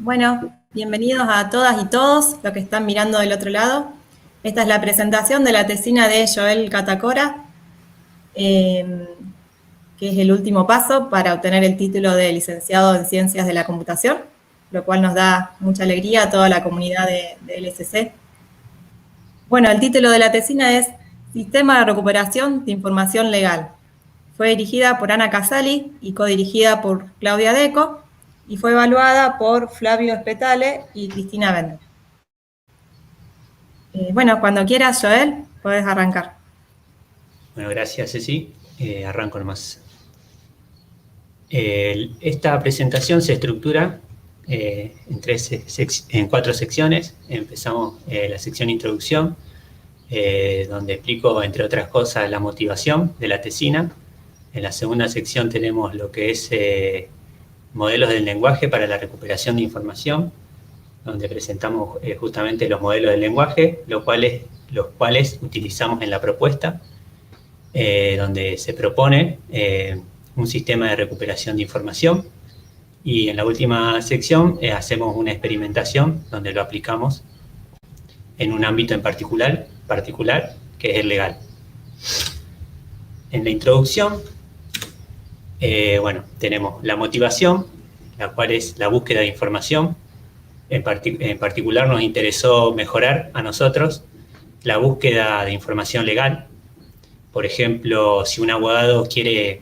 Bueno, bienvenidos a todas y todos los que están mirando del otro lado. Esta es la presentación de la tesina de Joel Catacora, que es el último paso para obtener el título de licenciado en Ciencias de la Computación, lo cual nos da mucha alegría a toda la comunidad de LSC. Bueno, el título de la tesina es Sistema de Recuperación de Información Legal. Fue dirigida por Ana Casali y codirigida por Claudia Deco, y fue evaluada por Flavio Espetale y Cristina Bender. Bueno, cuando quieras, Joel, podés arrancar. Bueno, gracias, Ceci. Arranco nomás. Esta presentación se estructura en 4 secciones. Empezamos la sección Introducción, donde explico, entre otras cosas, la motivación de la tesina. En la segunda sección tenemos lo que es modelos del lenguaje para la recuperación de información, donde presentamos justamente los modelos del lenguaje, los cuales utilizamos en la propuesta, donde se propone un sistema de recuperación de información. Y en la última sección hacemos una experimentación donde lo aplicamos en un ámbito en particular que es el legal. En la introducción, bueno, tenemos la motivación, la cual es la búsqueda de información. En particular nos interesó mejorar a nosotros la búsqueda de información legal. Por ejemplo, si un abogado quiere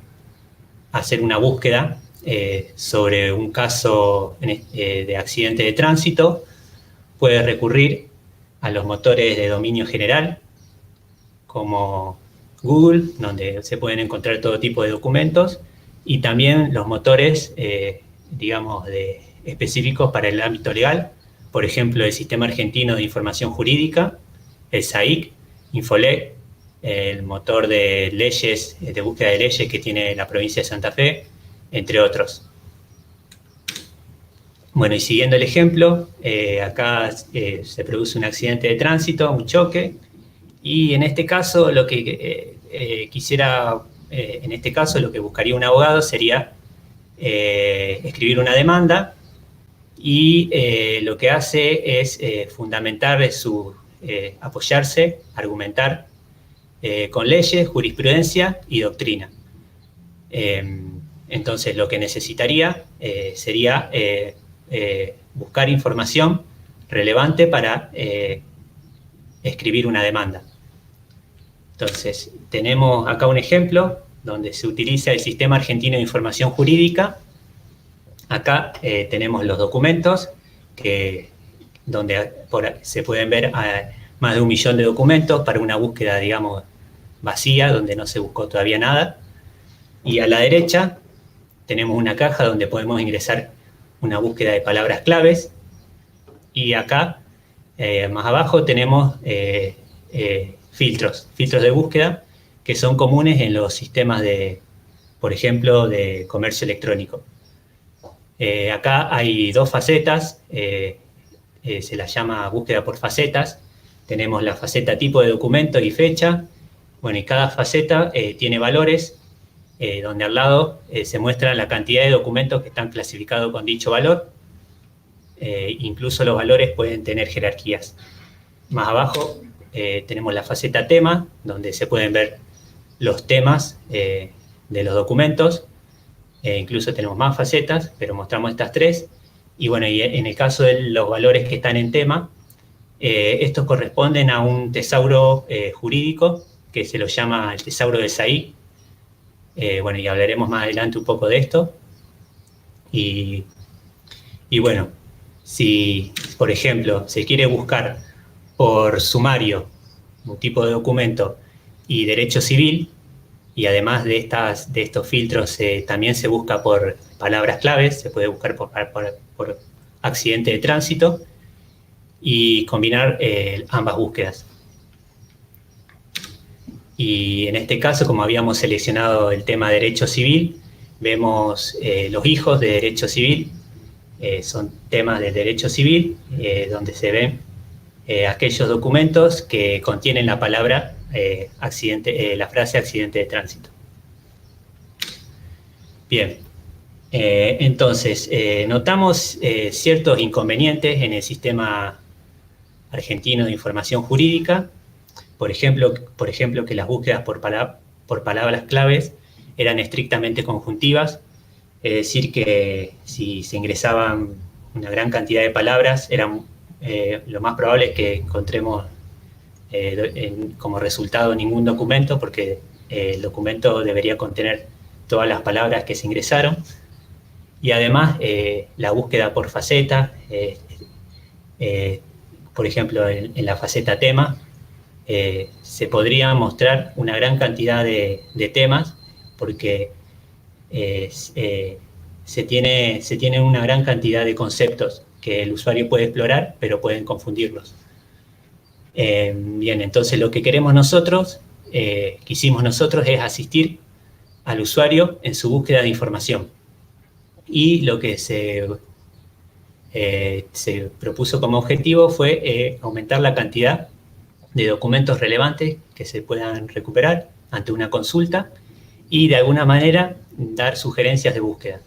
hacer una búsqueda sobre un caso de accidente de tránsito, puede recurrir a los motores de dominio general, como Google, donde se pueden encontrar todo tipo de documentos, y también los motores, digamos, específicos para el ámbito legal, por ejemplo, el Sistema Argentino de Información Jurídica, el SAIC, Infolec, el motor de leyes, de búsqueda de leyes que tiene la provincia de Santa Fe, entre otros. Bueno, y siguiendo el ejemplo, acá se produce un accidente de tránsito, un choque, y en este caso lo que lo que buscaría un abogado sería escribir una demanda, y lo que hace es fundamentar apoyarse, argumentar con leyes, jurisprudencia y doctrina. Entonces lo que necesitaría sería buscar información relevante para escribir una demanda. Entonces tenemos acá un ejemplo donde se utiliza el Sistema Argentino de Información Jurídica. Acá tenemos los documentos, donde se pueden ver más de 1 millón de documentos para una búsqueda, digamos, vacía, donde no se buscó todavía nada. Y a la derecha tenemos una caja donde podemos ingresar una búsqueda de palabras claves. Y acá, más abajo, tenemos filtros de búsqueda que son comunes en los sistemas por ejemplo, de comercio electrónico. Acá hay 2 facetas, se las llama búsqueda por facetas. Tenemos la faceta tipo de documento y fecha. Bueno, y cada faceta tiene valores, donde al lado se muestra la cantidad de documentos que están clasificados con dicho valor. Incluso los valores pueden tener jerarquías. Más abajo tenemos la faceta tema, donde se pueden ver los temas de los documentos. Incluso tenemos más facetas, pero mostramos estas 3. Y bueno, y en el caso de los valores que están en tema, estos corresponden a un tesauro jurídico que se lo llama el tesauro de SAIC. Bueno, y hablaremos más adelante un poco de esto. Y bueno, si, por ejemplo, se quiere buscar por sumario un tipo de documento y derecho civil, y además de estos filtros también se busca por palabras claves, se puede buscar por accidente de tránsito, y combinar ambas búsquedas. Y en este caso, como habíamos seleccionado el tema derecho civil, vemos los hijos de derecho civil, son temas de derecho civil, donde se ven aquellos documentos que contienen la palabra la frase accidente de tránsito. Bien, Entonces, notamos ciertos inconvenientes en el sistema argentino de información jurídica. Por ejemplo, que las búsquedas por palabras claves eran estrictamente conjuntivas, es decir, que si se ingresaban una gran cantidad de palabras, lo más probable es que encontremos como resultado ningún documento, porque el documento debería contener todas las palabras que se ingresaron. Y además, la búsqueda por faceta, por ejemplo, en la faceta tema, se podría mostrar una gran cantidad de temas, porque se tiene una gran cantidad de conceptos que el usuario puede explorar, pero pueden confundirlos. Bien, entonces lo que quisimos nosotros es asistir al usuario en su búsqueda de información. Y lo que se propuso como objetivo fue aumentar la cantidad de documentos relevantes que se puedan recuperar ante una consulta y de alguna manera dar sugerencias de búsqueda.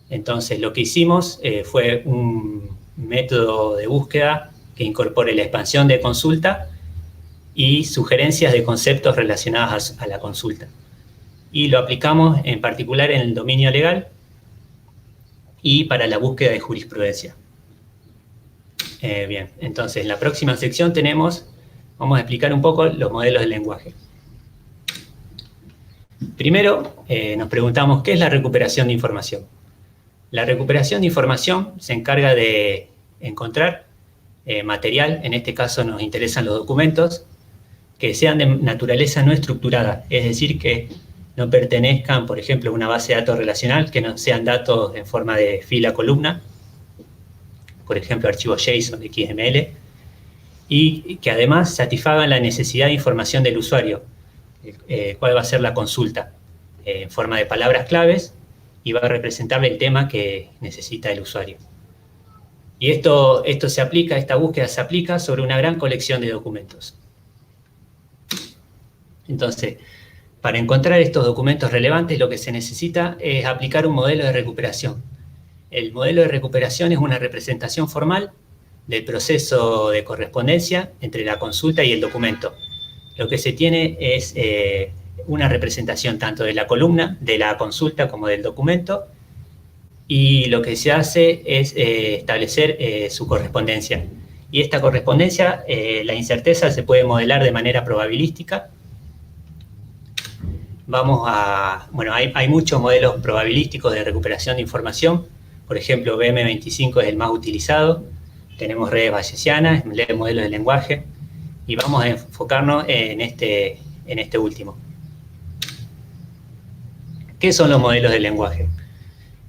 Entonces lo que hicimos fue un método de búsqueda que incorpore la expansión de consulta y sugerencias de conceptos relacionados a la consulta. Y lo aplicamos en particular en el dominio legal y para la búsqueda de jurisprudencia. Bien, entonces en la próxima sección vamos a explicar un poco los modelos de lenguaje. Primero, nos preguntamos qué es la recuperación de información. La recuperación de información se encarga de encontrar material, en este caso nos interesan los documentos, que sean de naturaleza no estructurada, es decir, que no pertenezcan, por ejemplo, a una base de datos relacional, que no sean datos en forma de fila columna, por ejemplo, archivos JSON, XML, y que además satisfagan la necesidad de información del usuario, cuál va a ser la consulta, en forma de palabras claves, y va a representarle el tema que necesita el usuario. Y esta búsqueda se aplica sobre una gran colección de documentos. Entonces, para encontrar estos documentos relevantes, lo que se necesita es aplicar un modelo de recuperación. El modelo de recuperación es una representación formal del proceso de correspondencia entre la consulta y el documento. Lo que se tiene es una representación tanto de la columna, de la consulta, como del documento, y lo que se hace es establecer su correspondencia. Y esta correspondencia, la incerteza se puede modelar de manera probabilística. Hay muchos modelos probabilísticos de recuperación de información. Por ejemplo, BM25 es el más utilizado. Tenemos redes bayesianas, modelos de lenguaje. Y vamos a enfocarnos en este último. ¿Qué son los modelos de lenguaje?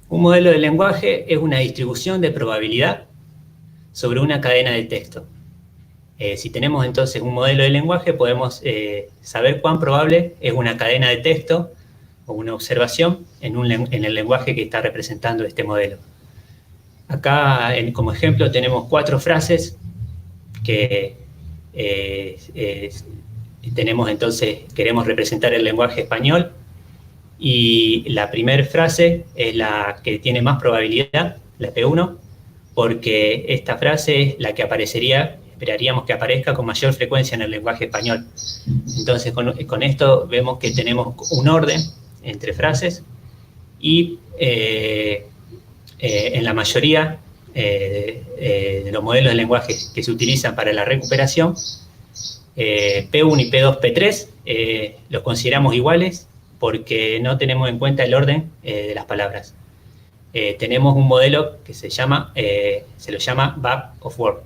Un modelo de lenguaje es una distribución de probabilidad sobre una cadena de texto. Si tenemos entonces un modelo de lenguaje, podemos saber cuán probable es una cadena de texto o una observación en el lenguaje que está representando este modelo. Acá, como ejemplo, tenemos 4 frases que queremos representar el lenguaje español, y la primera frase es la que tiene más probabilidad, la P1, porque esta frase es la que esperaríamos que aparezca con mayor frecuencia en el lenguaje español. Entonces, con esto vemos que tenemos un orden entre frases y en la mayoría de los modelos de lenguaje que se utilizan para la recuperación, P1 y P2, P3 los consideramos iguales porque no tenemos en cuenta el orden de las palabras. Tenemos un modelo que se lo llama Back of Word.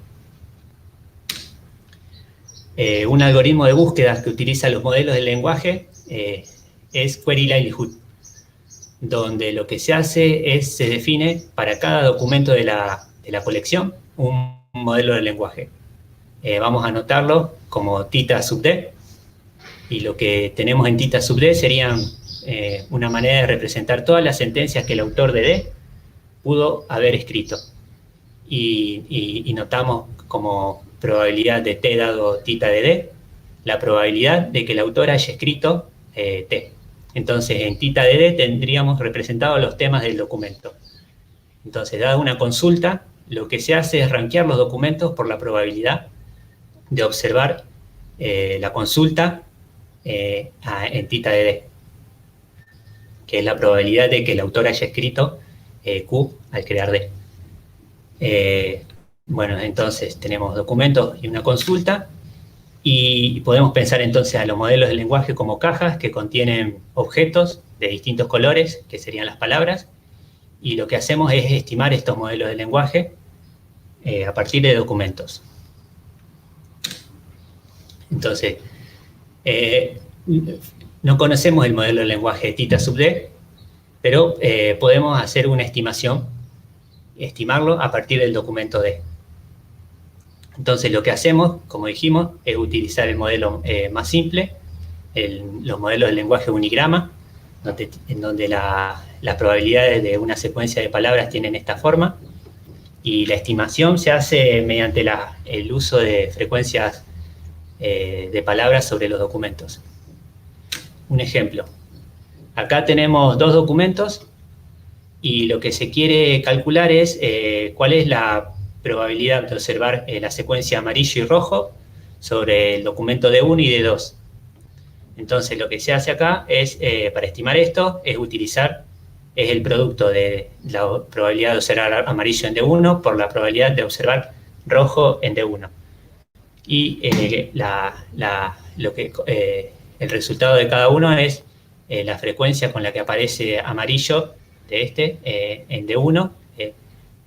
Un algoritmo de búsqueda que utiliza los modelos del lenguaje es Query Livelihood, donde lo que se hace es, se define para cada documento de la colección un modelo de lenguaje. Vamos a anotarlo como Theta sub D, y lo que tenemos en Theta sub D serían una manera de representar todas las sentencias que el autor de D pudo haber escrito. Y notamos como probabilidad de T dado Theta de D, la probabilidad de que el autor haya escrito T. Entonces, en TITA-DD tendríamos representados los temas del documento. Entonces, dada una consulta, lo que se hace es rankear los documentos por la probabilidad de observar la consulta en TITA-DD, que es la probabilidad de que el autor haya escrito Q al crear D. Bueno, entonces tenemos documentos y una consulta, y podemos pensar entonces a los modelos de lenguaje como cajas que contienen objetos de distintos colores, que serían las palabras, y lo que hacemos es estimar estos modelos de lenguaje a partir de documentos. Entonces, no conocemos el modelo de lenguaje de Tita sub D, pero podemos hacer una estimación, estimarlo a partir del documento D. Entonces, lo que hacemos, como dijimos, es utilizar el modelo más simple, los modelos del lenguaje unigrama, en donde las probabilidades de una secuencia de palabras tienen esta forma, y la estimación se hace mediante el uso de frecuencias de palabras sobre los documentos. Un ejemplo. Acá tenemos dos documentos y lo que se quiere calcular es cuál es la probabilidad de observar la secuencia amarillo y rojo sobre el documento D1 y D2. Entonces, lo que se hace acá es, para estimar esto, es el producto de la probabilidad de observar amarillo en D1 por la probabilidad de observar rojo en D1. Y el resultado de cada uno es la frecuencia con la que aparece amarillo de en D1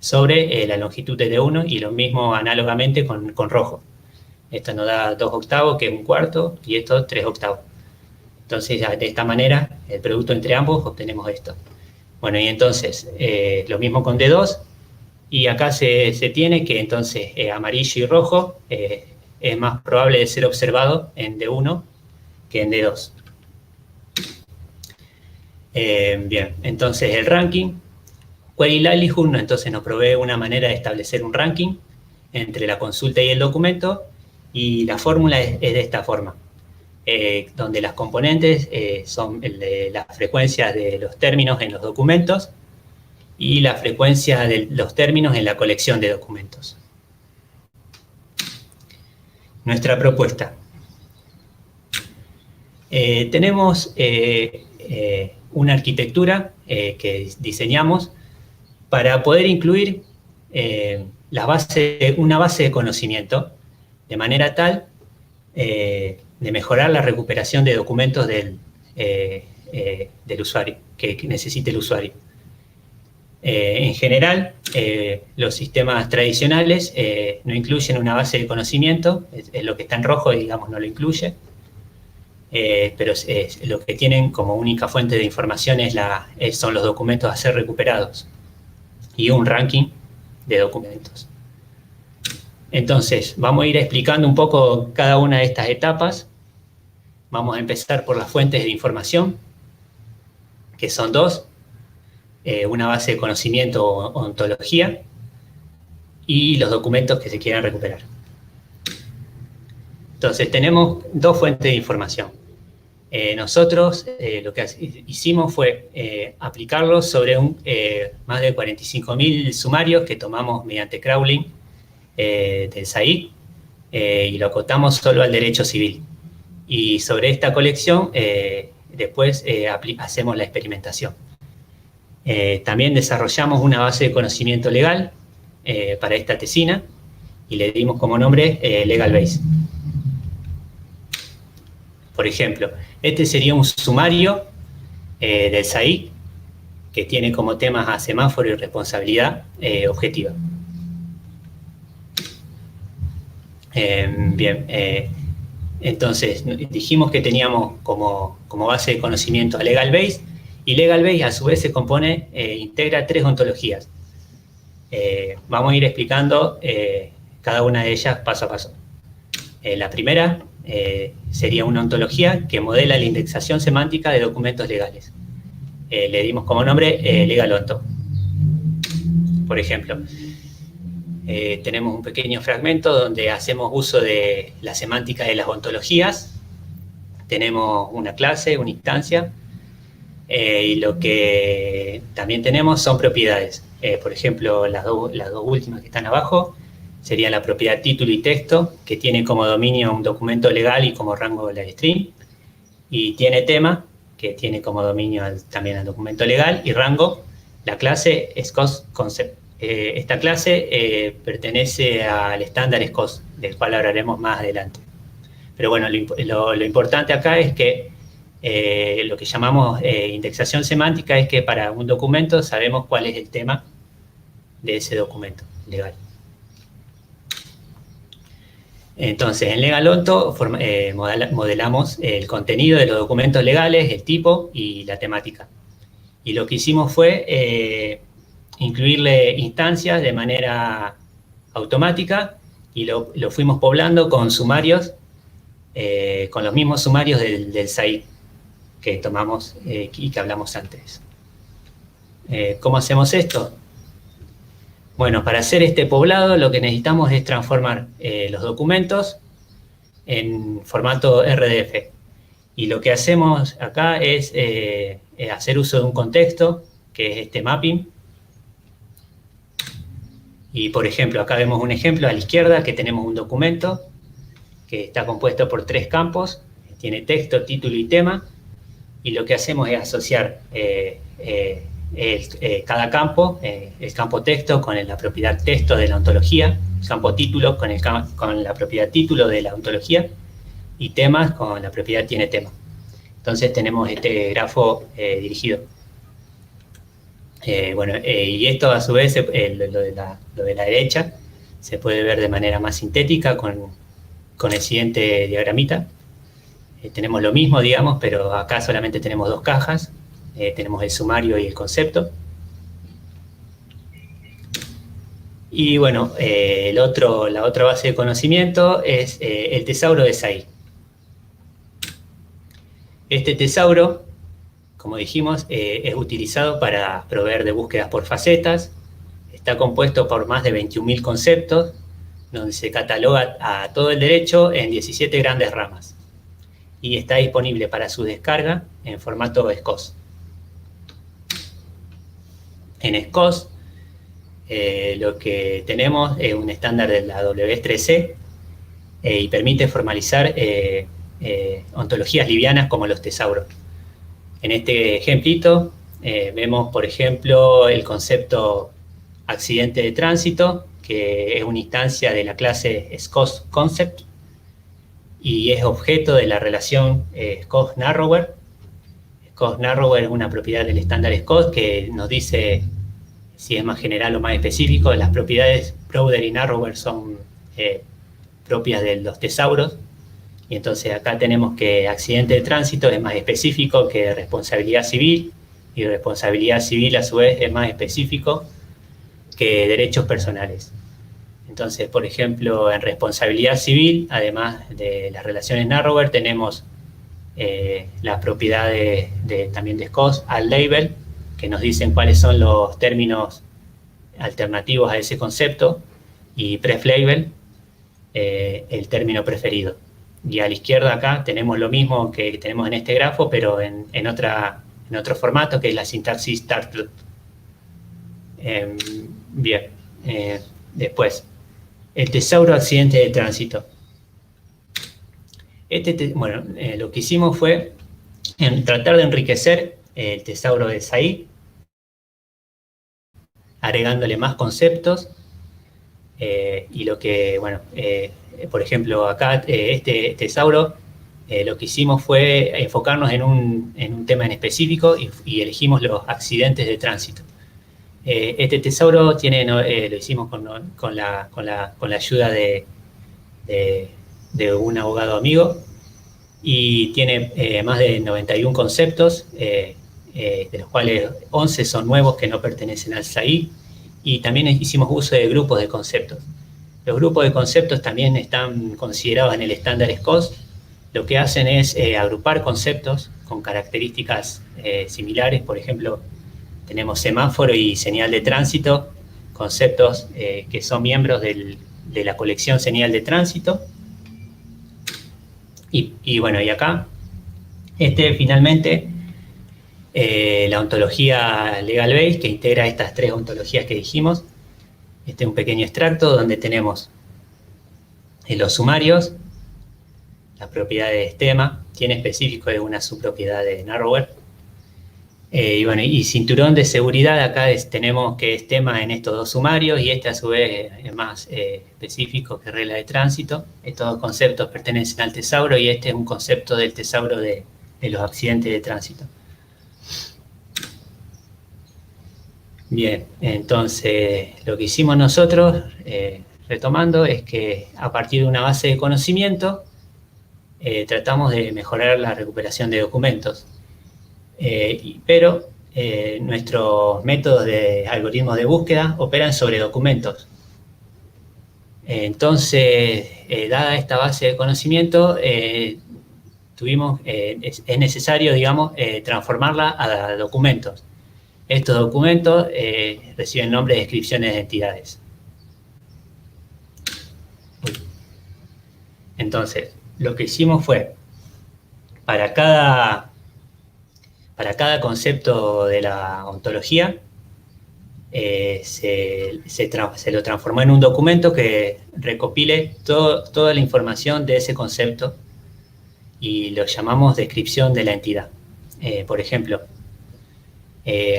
sobre la longitud de D1, y lo mismo análogamente con rojo. Esto nos da 2 octavos, que es un cuarto, y esto 3 octavos. Entonces, de esta manera, el producto entre ambos, obtenemos esto. Bueno, y entonces, lo mismo con D2, y acá se tiene que entonces amarillo y rojo es más probable de ser observado en D1 que en D2. Bien, entonces el ranking, Query Livelihood, entonces nos provee una manera de establecer un ranking entre la consulta y el documento, y la fórmula es de esta forma, donde las componentes son las frecuencias de los términos en los documentos y la frecuencia de los términos en la colección de documentos. Nuestra propuesta. Tenemos una arquitectura que diseñamos para poder incluir una base de conocimiento, de manera tal de mejorar la recuperación de documentos del usuario, que necesite el usuario. En general, los sistemas tradicionales no incluyen una base de conocimiento, es lo que está en rojo, digamos, no lo incluye, pero lo que tienen como única fuente de información son los documentos a ser recuperados y un ranking de documentos. Entonces, vamos a ir explicando un poco cada una de estas etapas. Vamos a empezar por las fuentes de información, que son dos. Una base de conocimiento o ontología, y los documentos que se quieran recuperar. Entonces, tenemos dos fuentes de información. Nosotros lo que hicimos fue aplicarlos sobre más de 45.000 sumarios que tomamos mediante crawling del SAIC, y lo acotamos solo al derecho civil. Y sobre esta colección, después hacemos la experimentación. También desarrollamos una base de conocimiento legal para esta tesina, y le dimos como nombre LegalBase. Por ejemplo, este sería un sumario del SAIC que tiene como temas a semáforo y responsabilidad objetiva. Bien, entonces dijimos que teníamos como base de conocimiento a LegalBase, y LegalBase a su vez integra 3 ontologías. Vamos a ir explicando cada una de ellas paso a paso. La primera sería una ontología que modela la indexación semántica de documentos legales. Le dimos como nombre LegalOnto. Por ejemplo, tenemos un pequeño fragmento donde hacemos uso de la semántica de las ontologías. Tenemos una clase, una instancia, Y lo que también tenemos son propiedades. Por ejemplo, las dos últimas que están abajo serían la propiedad título y texto, que tiene como dominio un documento legal y como rango la string. Y tiene tema, que tiene como dominio también el documento legal, y rango, la clase SCOS Concept. Esta clase pertenece al estándar SCOS, del cual hablaremos más adelante. Pero bueno, lo importante acá es que lo que llamamos indexación semántica es que para un documento sabemos cuál es el tema de ese documento legal. Entonces, en LegalOnto modelamos el contenido de los documentos legales, el tipo y la temática. Y lo que hicimos fue incluirle instancias de manera automática y lo fuimos poblando con sumarios, con los mismos sumarios del SAID que tomamos y que hablamos antes. ¿Cómo hacemos esto? Bueno, para hacer este poblado lo que necesitamos es transformar los documentos en formato RDF. Y lo que hacemos acá es hacer uso de un contexto, que es este mapping. Y por ejemplo, acá vemos un ejemplo a la izquierda que tenemos un documento que está compuesto por 3 campos, tiene texto, título y tema. Y lo que hacemos es asociar cada campo, el campo texto con la propiedad texto de la ontología, el campo título con la propiedad título de la ontología y temas con la propiedad tiene tema. Entonces tenemos este grafo dirigido. Y esto a su vez, lo de la derecha, se puede ver de manera más sintética con el siguiente diagramita. Tenemos lo mismo, digamos, pero acá solamente tenemos 2 cajas. Tenemos el sumario y el concepto. Y bueno, la otra base de conocimiento es el tesauro de SAI. Este tesauro, como dijimos, es utilizado para proveer de búsquedas por facetas. Está compuesto por más de 21.000 conceptos, donde se cataloga a todo el derecho en 17 grandes ramas. Y está disponible para su descarga en formato SCOS. En SCOS lo que tenemos es un estándar de la W3C y permite formalizar ontologías livianas como los tesauros. En este ejemplito vemos, por ejemplo, el concepto accidente de tránsito, que es una instancia de la clase SCOS Concept y es objeto de la relación SCOS Narrower. SCOS Narrower es una propiedad del estándar SCOS que nos dice si es más general o más específico. Las propiedades Browder y Narrower son propias de los tesauros. Y entonces acá tenemos que accidente de tránsito es más específico que responsabilidad civil, y responsabilidad civil a su vez es más específico que derechos personales. Entonces, por ejemplo, en responsabilidad civil, además de las relaciones Narrower, tenemos las propiedades también de SCOS al label, que nos dicen cuáles son los términos alternativos a ese concepto, y pref label, el término preferido. Y a la izquierda acá tenemos lo mismo que tenemos en este grafo, pero en otro formato, que es la sintaxis Tartlet. Después, el tesauro accidente de tránsito. Lo que hicimos fue tratar de enriquecer el tesauro de SAI, agregándole más conceptos, y lo que, por ejemplo, acá este tesauro, lo que hicimos fue enfocarnos en un tema en específico y elegimos los accidentes de tránsito. Este tesauro lo hicimos con la ayuda de un abogado amigo y tiene más de 91 conceptos, de los cuales 11 son nuevos que no pertenecen al SAI, y también hicimos uso de grupos de conceptos. Los grupos de conceptos también están considerados en el estándar SCOS. Lo que hacen es agrupar conceptos con características similares. Por ejemplo, tenemos semáforo y señal de tránsito, conceptos que son miembros de la colección señal de tránsito. Y acá, finalmente, la ontología Legal Base, que integra estas 3 ontologías que dijimos. Este es un pequeño extracto donde tenemos los sumarios, las propiedades de tema, tiene específico es una subpropiedad de narrower. Y bueno, y cinturón de seguridad, acá tenemos que es tema en estos 2 sumarios, y este a su vez es más específico que regla de tránsito. Estos 2 conceptos pertenecen al tesauro, y este es un concepto del tesauro de los accidentes de tránsito. Bien, entonces lo que hicimos nosotros, retomando, es que a partir de una base de conocimiento tratamos de mejorar la recuperación de documentos. Pero nuestros métodos de algoritmos de búsqueda operan sobre documentos. Entonces, dada esta base de conocimiento, es necesario, digamos, transformarla a documentos. Estos documentos reciben nombre de descripciones de entidades. Entonces, lo que hicimos fue, para cada concepto de la ontología, se lo transformó en un documento que recopile toda la información de ese concepto, y lo llamamos descripción de la entidad. Por ejemplo,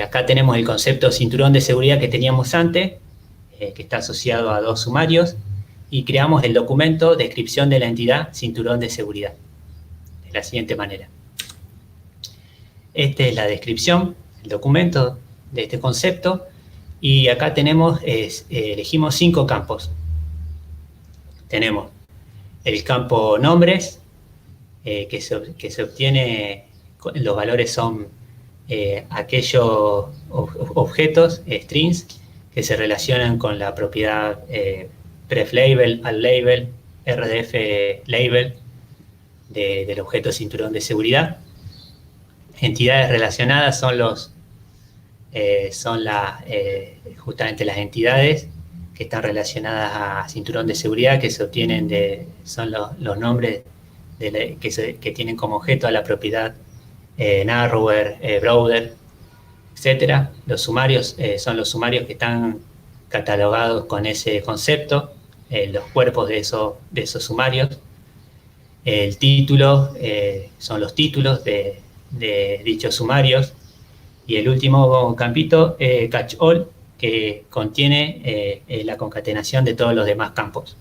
acá tenemos el concepto cinturón de seguridad que teníamos antes, que está asociado a 2 sumarios, y creamos el documento descripción de la entidad cinturón de seguridad, de la siguiente manera. Esta es la descripción, el documento de este concepto, y acá elegimos 5 campos. Tenemos el campo nombres, que se obtiene, los valores son aquellos objetos, strings, que se relacionan con la propiedad pref label, al label, RDF label del objeto cinturón de seguridad. Entidades relacionadas son justamente las entidades que están relacionadas a cinturón de seguridad, que se obtienen son los nombres que tienen como objeto a la propiedad narrower, browser, etc. Los sumarios son los sumarios que están catalogados con ese concepto, los cuerpos de esos sumarios. El título son los títulos de dichos sumarios, y el último campito, catch all, que contiene la concatenación de todos los demás campos.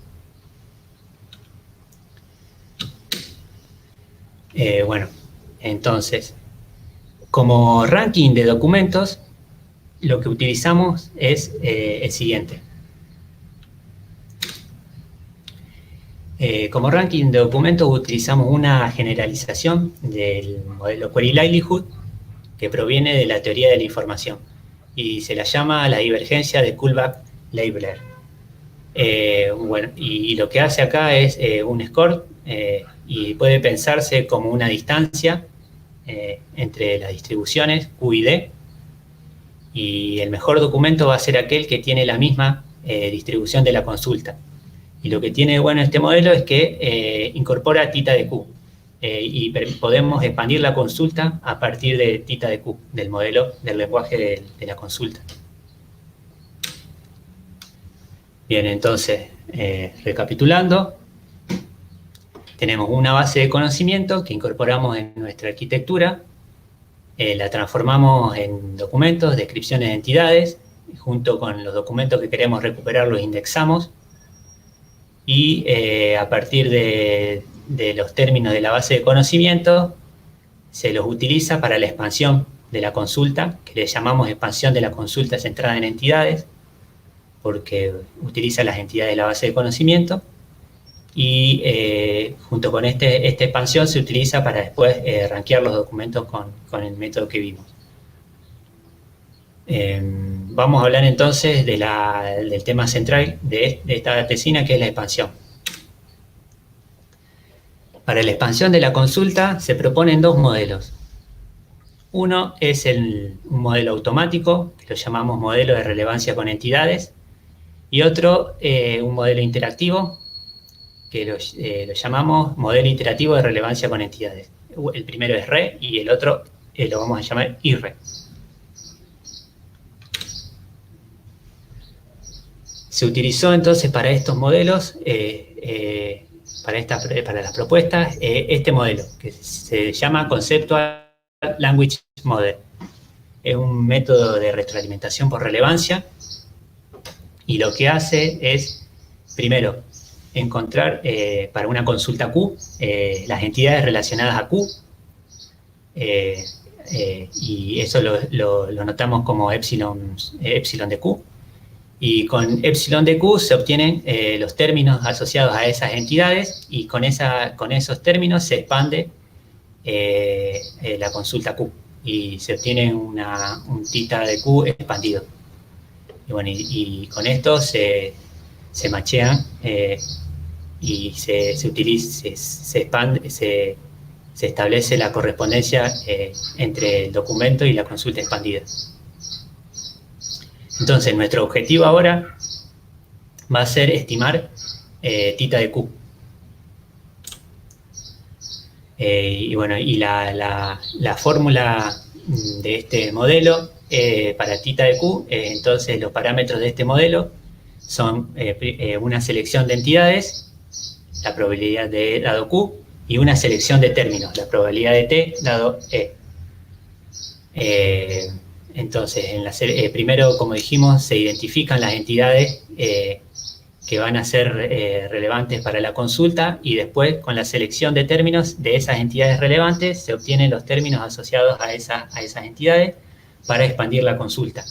Bueno, entonces, como ranking de documentos, lo que utilizamos es el siguiente. Como ranking de documentos utilizamos una generalización del modelo Query Livelihood, que proviene de la teoría de la información, y se la llama la divergencia de Kullback-Leibler. Bueno, y lo que hace acá es un score, y puede pensarse como una distancia entre las distribuciones Q y D, y el mejor documento va a ser aquel que tiene la misma distribución de la consulta. Y lo que tiene bueno este modelo es que incorpora tita de Q, y podemos expandir la consulta a partir de tita de Q, del modelo del lenguaje de la consulta. Bien, entonces, recapitulando, tenemos una base de conocimiento que incorporamos en nuestra arquitectura, la transformamos en documentos, descripciones de entidades, junto con los documentos que queremos recuperar los indexamos, y a partir de los términos de la base de conocimiento se los utiliza para la expansión de la consulta, que le llamamos expansión de la consulta centrada en entidades, porque utiliza las entidades de la base de conocimiento, y junto con esta expansión se utiliza para después rankear los documentos con el método que vimos. Vamos a hablar entonces del tema central de esta tesina, que es la expansión. Para la expansión de la consulta se proponen 2 modelos. Uno es un modelo automático, que lo llamamos modelo de relevancia con entidades, y otro un modelo interactivo, que lo llamamos modelo iterativo de relevancia con entidades. El primero es RE y el otro lo vamos a llamar IRRE. Se utilizó entonces para estos modelos, para las propuestas, este modelo, que se llama Conceptual Language Model. Es un método de retroalimentación por relevancia, y lo que hace es, primero, encontrar para una consulta Q las entidades relacionadas a Q, y eso lo notamos como epsilon de Q. Y con epsilon de Q se obtienen los términos asociados a esas entidades, y con esos términos se expande la consulta Q, y se obtiene un tita de Q expandido. Y bueno, y con esto se machean y se establece la correspondencia entre el documento y la consulta expandida. Entonces, nuestro objetivo ahora va a ser estimar tita de Q. Y bueno, y la fórmula de este modelo para tita de Q, entonces los parámetros de este modelo son una selección de entidades, la probabilidad de E dado Q, y una selección de términos, la probabilidad de T dado E. Entonces, primero, como dijimos, se identifican las entidades que van a ser relevantes para la consulta, y después, con la selección de términos de esas entidades relevantes, se obtienen los términos asociados a esas entidades para expandir la consulta.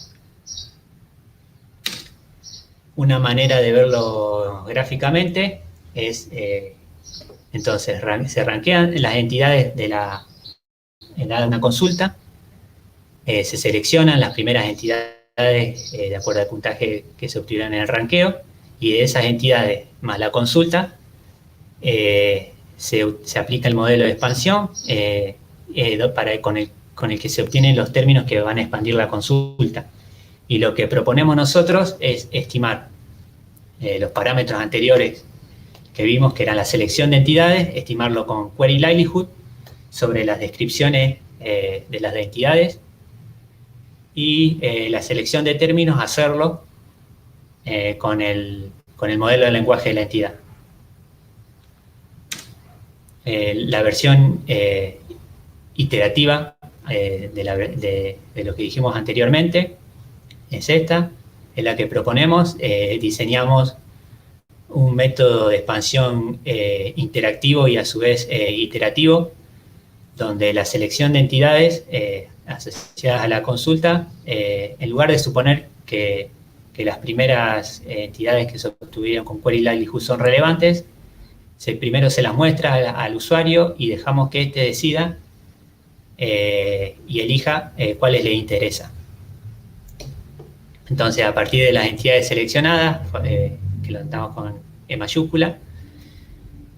Una manera de verlo gráficamente es, entonces, se rankean las entidades en una consulta, se seleccionan las primeras entidades de acuerdo al puntaje que se obtuvieron en el ranqueo, y de esas entidades más la consulta se aplica el modelo de expansión con el que se obtienen los términos que van a expandir la consulta. Y lo que proponemos nosotros es estimar los parámetros anteriores que vimos, que eran la selección de entidades, estimarlo con query likelihood sobre las descripciones de las entidades, y la selección de términos hacerlo con el modelo de lenguaje de la entidad. La versión iterativa de lo que dijimos anteriormente es esta, en la que proponemos, diseñamos un método de expansión interactivo y a su vez iterativo, donde la selección de entidades asociadas a la consulta, en lugar de suponer que las primeras entidades que se obtuvieron con query likelihood son relevantes, primero se las muestra al usuario y dejamos que éste decida y elija cuáles le interesa. Entonces, a partir de las entidades seleccionadas, que lo notamos con E mayúscula,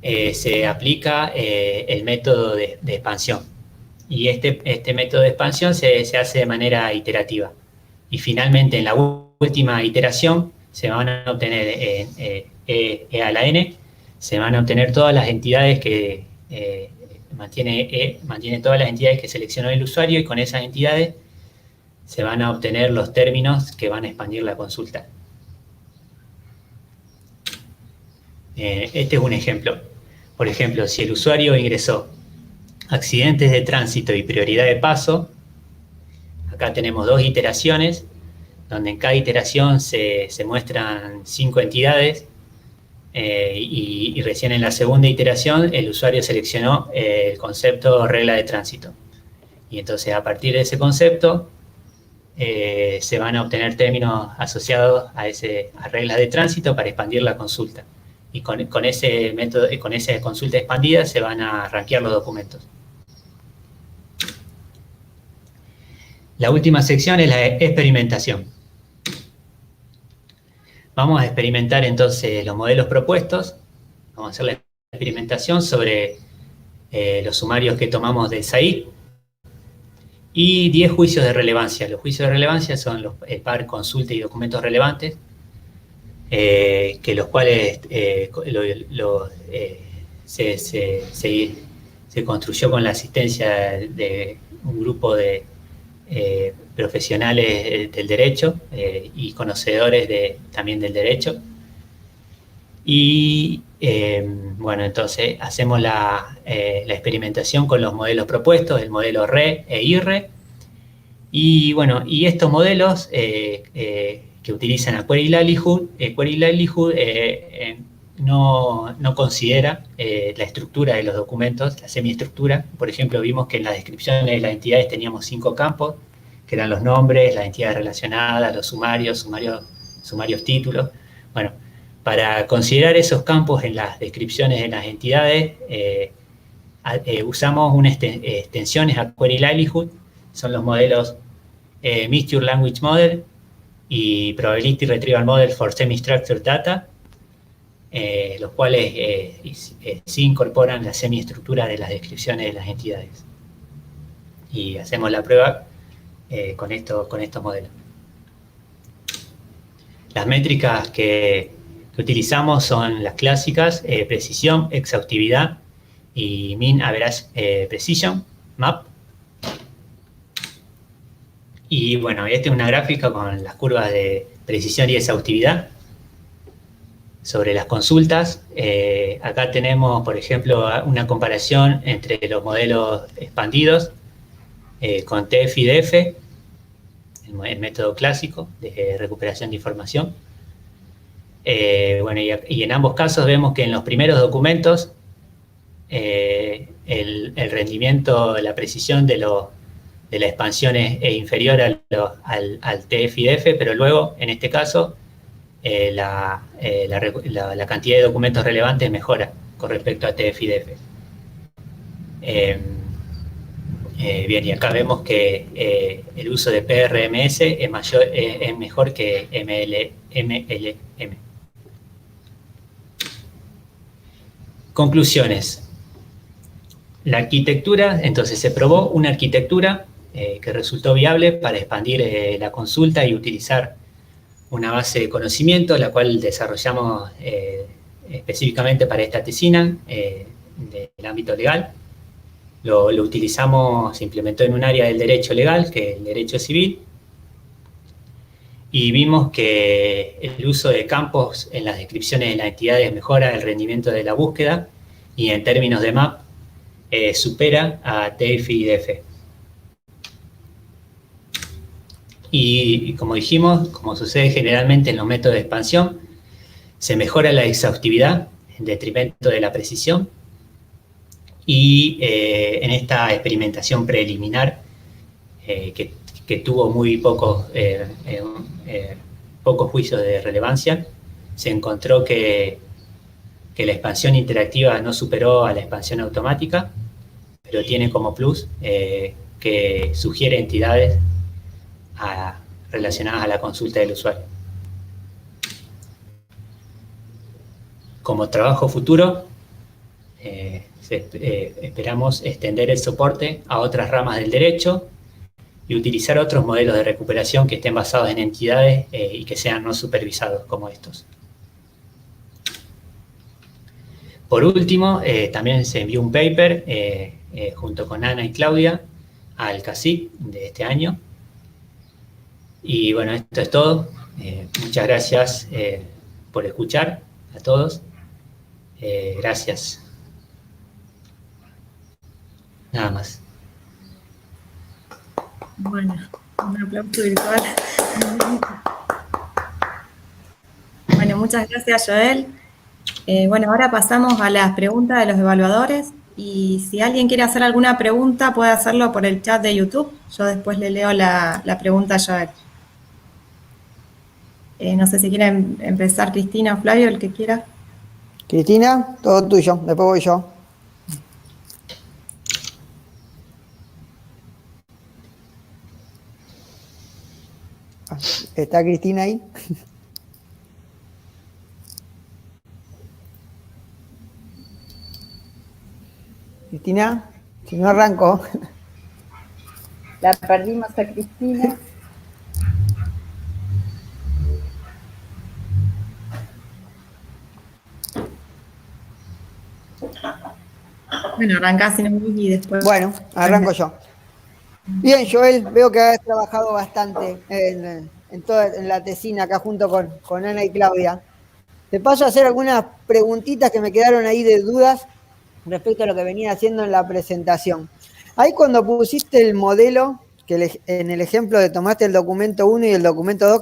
se aplica el método de expansión. Y este método de expansión se hace de manera iterativa. Y finalmente, en la última iteración, se van a obtener E a la N, se van a obtener todas las entidades que mantiene todas las entidades que seleccionó el usuario, y con esas entidades se van a obtener los términos que van a expandir la consulta. Este es un ejemplo. Por ejemplo, si el usuario ingresó accidentes de tránsito y prioridad de paso, acá tenemos dos iteraciones, donde en cada iteración se muestran 5 entidades, y recién en la segunda iteración el usuario seleccionó el concepto regla de tránsito. Y entonces, a partir de ese concepto, se van a obtener términos asociados a reglas de tránsito para expandir la consulta. Y con ese método, con esa consulta expandida, se van a rankear los documentos. La última sección es la experimentación. Vamos a experimentar entonces los modelos propuestos. Vamos a hacer la experimentación sobre los sumarios que tomamos del SAIC y 10 juicios de relevancia. Los juicios de relevancia son el par, consulta y documentos relevantes, que los cuales se construyó con la asistencia un grupo de profesionales del derecho y conocedores también del derecho. Y bueno, entonces hacemos la experimentación con los modelos propuestos, el modelo RE e IRRE. Y bueno, y estos modelos que utilizan a Query Livelihood no considera la estructura de los documentos, la semiestructura. Por ejemplo, vimos que en las descripciones de las entidades teníamos 5 campos, que eran los nombres, las entidades relacionadas, los sumarios títulos. Bueno, para considerar esos campos en las descripciones de las entidades, usamos unas extensiones a Query Livelihood, son los modelos Mixture Language Model y Probability Retrieval Model for Semi-Structured Data, los cuales sí incorporan la semiestructura de las descripciones de las entidades. Y hacemos la prueba con estos modelos. Las métricas que utilizamos son las clásicas, precisión, exhaustividad y Mean Average Precision, MAP. Y bueno, esta es una gráfica con las curvas de precisión y exhaustividad sobre las consultas. Acá tenemos, por ejemplo, una comparación entre los modelos expandidos con TF-IDF, el método clásico de recuperación de información. Bueno, y en ambos casos vemos que en los primeros documentos el rendimiento, la precisión de la expansión es inferior al TF-IDF, pero luego, en este caso, la cantidad de documentos relevantes mejora con respecto a TF-IDF. Bien, y acá vemos que el uso de PRMS es mejor que MLM. Conclusiones. La arquitectura, entonces se probó una arquitectura que resultó viable para expandir la consulta y utilizar una base de conocimiento, la cual desarrollamos específicamente para esta tesina del ámbito legal. Lo utilizamos, se implementó en un área del derecho legal, que es el derecho civil, y vimos que el uso de campos en las descripciones de las entidades mejora el rendimiento de la búsqueda y en términos de MAP supera a TF-IDF. Y como dijimos, como sucede generalmente en los métodos de expansión, se mejora la exhaustividad en detrimento de la precisión. Y en esta experimentación preliminar, que tuvo muy pocos juicios de relevancia, se encontró que la expansión interactiva no superó a la expansión automática, pero tiene como plus que sugiere entidades relacionadas a la consulta del usuario. Como trabajo futuro, esperamos extender el soporte a otras ramas del derecho y utilizar otros modelos de recuperación que estén basados en entidades y que sean no supervisados como estos. Por último, también se envió un paper junto con Ana y Claudia al CACIC de este año. Y bueno, esto es todo. Muchas gracias por escuchar a todos. Gracias. Nada más. Bueno, un aplauso virtual. Bueno, muchas gracias, Joel. Bueno, ahora pasamos a las preguntas de los evaluadores. Y si alguien quiere hacer alguna pregunta, puede hacerlo por el chat de YouTube. Yo después le leo la pregunta a Joel. No sé si quieren empezar Cristina o Flavio, el que quiera. Cristina, todo tuyo, después voy yo. ¿Está Cristina ahí? Cristina, si no arranco. La perdimos a Cristina. Bueno, arrancá sin y después. Bueno, arranco yo. Bien, Joel, veo que has trabajado bastante en la tesina acá junto con Ana y Claudia. Te paso a hacer algunas preguntitas que me quedaron ahí de dudas respecto a lo que venía haciendo en la presentación. Ahí cuando pusiste el modelo, en el ejemplo de tomaste el documento 1 y el documento 2,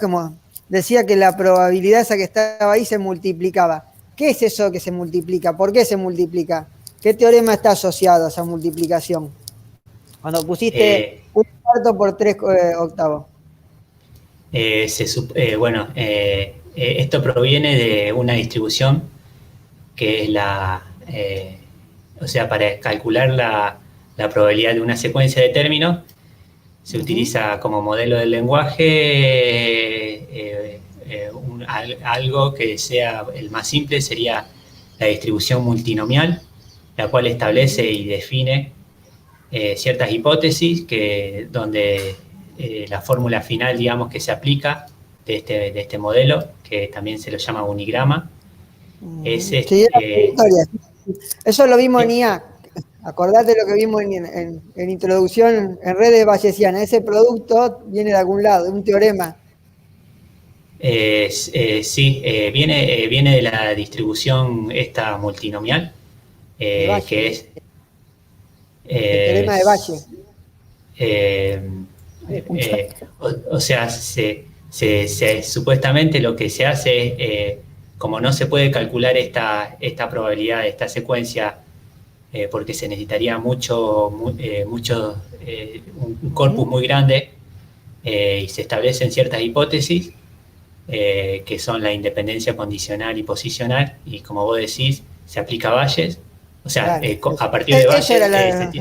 decía que la probabilidad esa que estaba ahí se multiplicaba. ¿Qué es eso que se multiplica? ¿Por qué se multiplica? ¿Qué teorema está asociado a esa multiplicación? Cuando pusiste un cuarto por 3 octavos. Esto proviene de una distribución que es para calcular la probabilidad de una secuencia de términos, se utiliza como modelo del lenguaje algo que sea el más simple, sería la distribución multinomial, la cual establece y define ciertas hipótesis donde la fórmula final, digamos, que se aplica de este modelo, que también se lo llama unigrama, Sí, eso lo vimos en IA. Acordate lo que vimos en introducción en redes bayesianas. Ese producto viene de algún lado, de un teorema. Viene de la distribución esta multinomial, que es... el teorema de Bayes. Supuestamente lo que se hace es, como no se puede calcular esta probabilidad, esta secuencia, porque se necesitaría un corpus muy grande, y se establecen ciertas hipótesis, que son la independencia condicional y posicional, y como vos decís, se aplica a Bayes. O sea, claro, a partir de Bayes...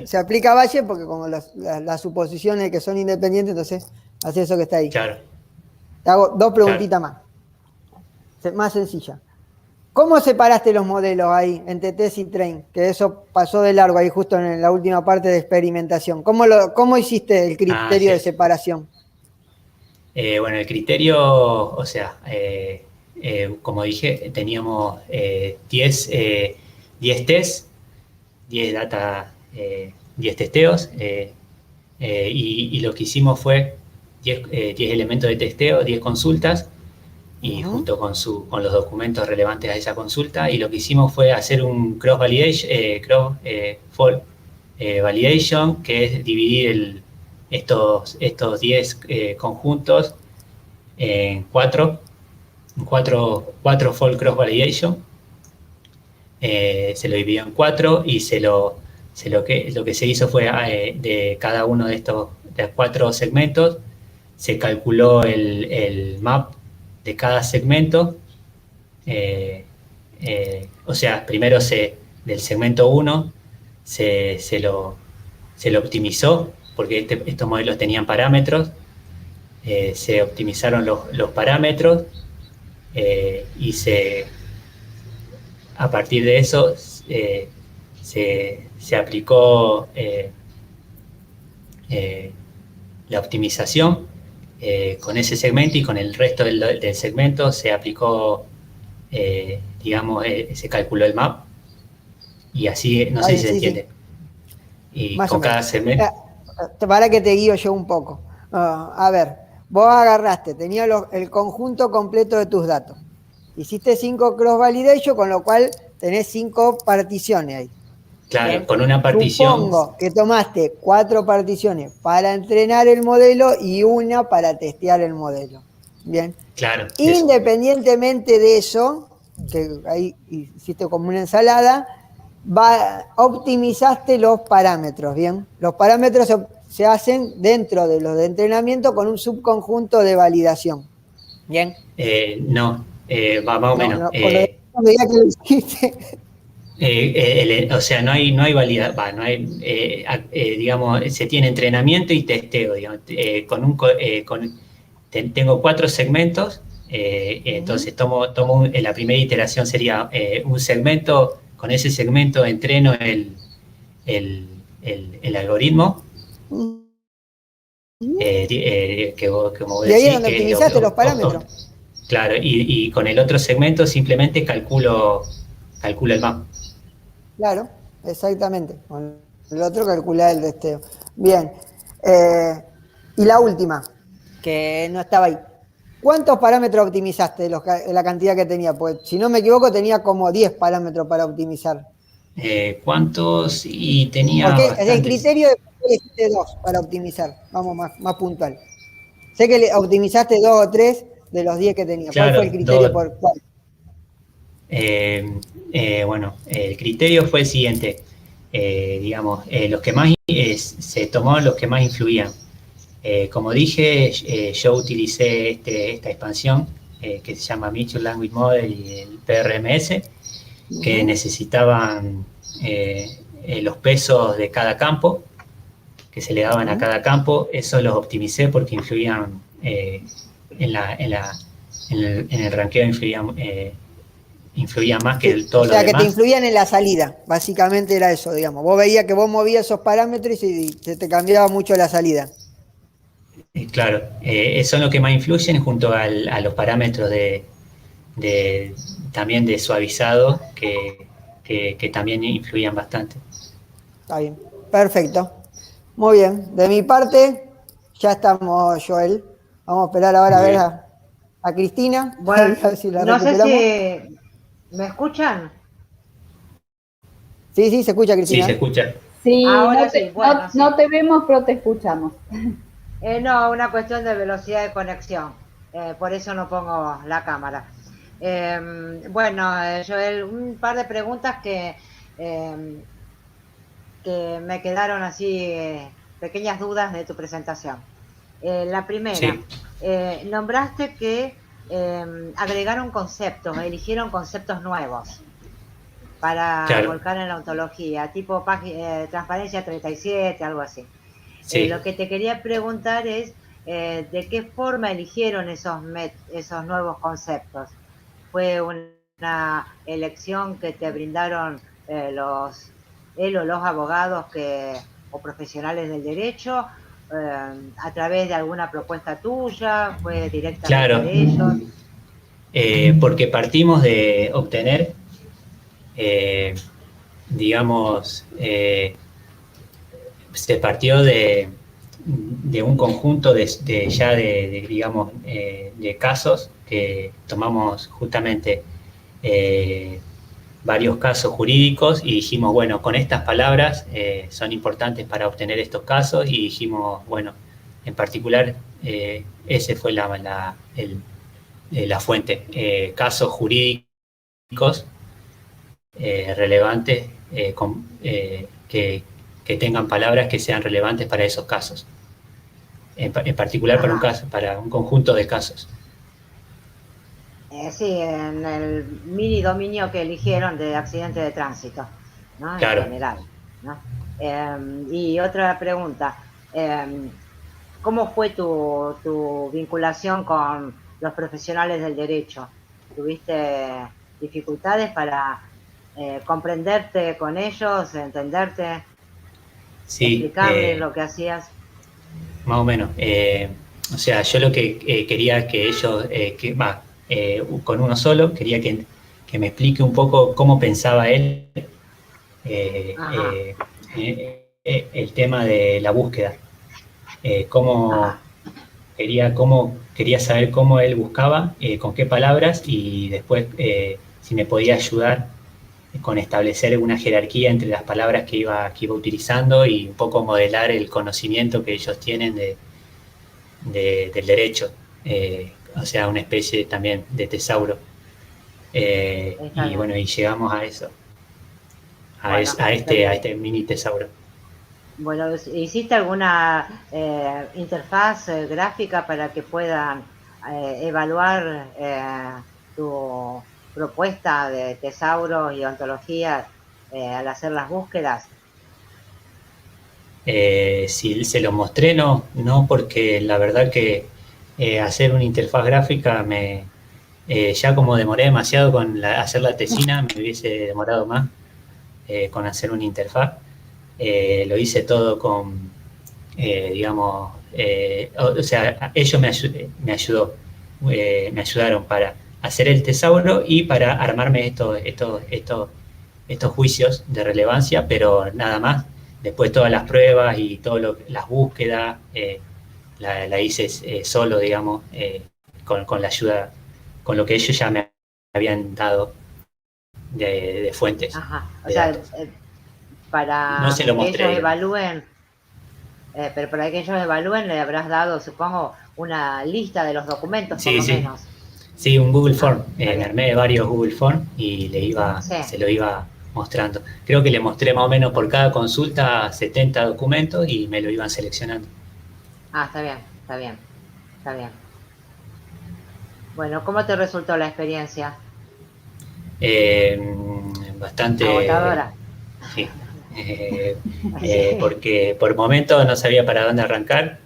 se aplica a Bayes porque como las suposiciones que son independientes, entonces hace eso que está ahí. Claro. Te hago dos preguntitas más sencilla. ¿Cómo separaste los modelos ahí entre test y train? Que eso pasó de largo ahí justo en la última parte de experimentación. ¿Cómo hiciste el criterio de separación? El criterio, como dije, teníamos 10 tests, 10 testeos, y lo que hicimos fue 10 elementos de testeo, 10 consultas, y junto con los documentos relevantes a esa consulta, y lo que hicimos fue hacer un cross validation, que es dividir estos 10 conjuntos en 4 fold cross validation. Se lo dividió en 4 y lo que se hizo fue de cada uno de estos 4 segmentos se calculó el map de cada segmento. Primero del segmento 1 se lo optimizó, porque estos modelos tenían parámetros, se optimizaron los parámetros, y a partir de eso se aplicó la optimización con ese segmento, y con el resto del segmento se aplicó, se calculó el map, y así, no sé si se entiende. Y más con cada segmento... Para que te guío yo un poco. A ver, vos agarraste, tenías el conjunto completo de tus datos. Hiciste 5 cross validation, con lo cual tenés 5 particiones ahí. Claro, ¿bien? Con una partición... Supongo que tomaste 4 particiones para entrenar el modelo y una para testear el modelo. Bien. Claro. Independientemente de eso, que ahí hiciste como una ensalada, optimizaste los parámetros, ¿bien? Los parámetros se hacen dentro de los de entrenamiento con un subconjunto de validación. ¿Bien? No, más o menos. No hay validad, se tiene entrenamiento y testeo, digamos, tengo 4 segmentos, entonces tomo en la primera iteración sería un segmento, con ese segmento entreno el algoritmo, que como y ahí es donde optimizaste los parámetros. Claro, y con el otro segmento simplemente calculo el map. Claro, exactamente. Con el otro calcula el testeo. Bien. Y la última, que no estaba ahí. ¿Cuántos parámetros optimizaste de la cantidad que tenía? Pues si no me equivoco tenía como 10 parámetros para optimizar. ¿Cuántos? Y tenía Porque el bastantes. criterio de elegiste 2 para optimizar, vamos más puntual. Sé que optimizaste 2 o 3 de los 10 que tenía. ¿Cuál Claro, fue el criterio por cuál? Bueno, el criterio fue el siguiente. Digamos, los que más se tomó los que más influían. Como dije, yo utilicé esta expansión que se llama Mixture Language Model y el PRMS, que necesitaban los pesos de cada campo, que se le daban a cada campo. Eso los optimicé porque influían en el ranqueo, influían más que todo lo demás. O sea, que te influían en la salida, básicamente era eso, digamos. Vos veías que vos movías esos parámetros y se te cambiaba mucho la salida. Claro, son los que más influyen junto a los parámetros también de suavizado que también influían bastante. Está bien, perfecto. Muy bien, de mi parte ya estamos, Joel. Vamos a esperar ahora a ver a Cristina. Bueno, a ver si la no sé recuperamos. si me escuchan. Sí, se escucha, Sí, Cristina. se escucha. Sí, Ahora no te, sí, bueno, no- sí. no te vemos, pero te escuchamos. No, una cuestión de velocidad de conexión. Por eso no pongo la cámara. Bueno, Joel, un par de preguntas que me quedaron así, pequeñas dudas de tu presentación. La primera, Sí. nombraste que agregaron conceptos, eligieron conceptos nuevos para Claro. volcar en la ontología, tipo transparencia 37, algo así. Sí. Lo que te quería preguntar es de qué forma eligieron esos nuevos conceptos. ¿Fue una elección que te brindaron los abogados o profesionales del derecho a través de alguna propuesta tuya? ¿Fue directamente Claro. de ellos? Porque partimos de obtener, digamos, se partió de un conjunto digamos, de casos que tomamos justamente varios casos jurídicos y dijimos, bueno, con estas palabras son importantes para obtener estos casos, y dijimos, bueno, en particular ese fue la fuente, casos jurídicos relevantes que tengan palabras que sean relevantes para esos casos, en particular para un conjunto de casos. Sí, en el mini dominio que eligieron de accidente de tránsito, ¿no? Claro. En general, ¿no? Y otra pregunta, ¿cómo fue tu vinculación con los profesionales del derecho? ¿Tuviste dificultades para comprenderte con ellos, entenderte, Sí, explicarles lo que hacías? más o menos. O sea, yo lo que quería que ellos, con uno solo, quería que me explique un poco cómo pensaba él el tema de la búsqueda. Cómo quería saber cómo él buscaba, con qué palabras, y después si me podía ayudar con establecer una jerarquía entre las palabras que iba utilizando y un poco modelar el conocimiento que ellos tienen del derecho, o sea, una especie también de tesauro. Y bueno, y llegamos a eso, a este mini tesauro. Bueno, ¿hiciste alguna interfaz gráfica para que puedan evaluar tu propuesta de tesauros y ontologías al hacer las búsquedas? Si se lo mostré, no, porque la verdad que hacer una interfaz gráfica ya como demoré demasiado con hacer la tesina, me hubiese demorado más con hacer una interfaz. Lo hice todo con, digamos, o sea, ellos me ayudaron para hacer el tesauro y para armarme estos juicios de relevancia, pero nada más. después todas las pruebas y todas las búsquedas la hice solo, digamos, con la ayuda, con lo que ellos ya me habían dado de fuentes. Ajá. O de sea, datos. Para No se lo que mostré, ellos digamos. evalúen, pero para que ellos evalúen le habrás dado, supongo, una lista de los documentos, por Sí, lo sí. menos. Sí, un Google Form. está Me bien. armé varios Google Form y Sí. se lo iba mostrando. Creo que le mostré más o menos por cada consulta 70 documentos y me lo iban seleccionando. Ah, está bien, está bien, está bien. Bueno, ¿cómo te resultó la experiencia? Bastante... Agotadora. Sí. Sí. Porque por momentos no sabía para dónde arrancar,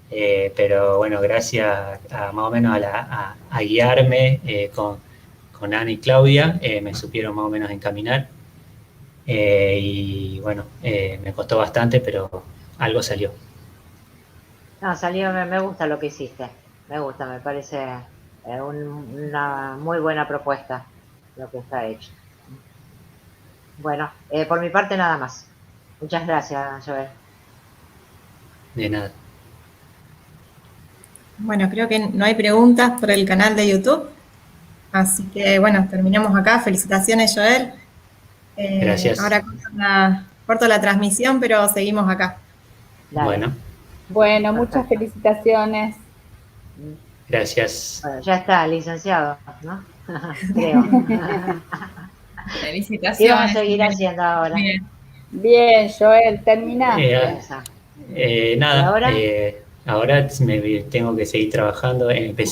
pero bueno, gracias a más o menos a guiarme con Ana y Claudia, me supieron más o menos encaminar. Y bueno, me costó bastante, pero algo salió. No, salió, me gusta lo que hiciste. Me gusta, me parece una muy buena propuesta lo que está hecho. Bueno, por mi parte nada más. Muchas gracias, Joel. De nada. Bueno, creo que no hay preguntas por el canal de YouTube. Así que, bueno, terminamos acá. Felicitaciones, Joel. Gracias. Ahora corto la transmisión, pero seguimos acá. Dale. Bueno, Bueno, Perfecto. muchas felicitaciones. gracias. Bueno, ya está, licenciado, ¿no? Creo. ¿Qué Felicitaciones. vamos a seguir haciendo ahora? Bien. Bien, Joel, terminaste. Esa. Nada, ahora? ahora me tengo que seguir trabajando. Empecé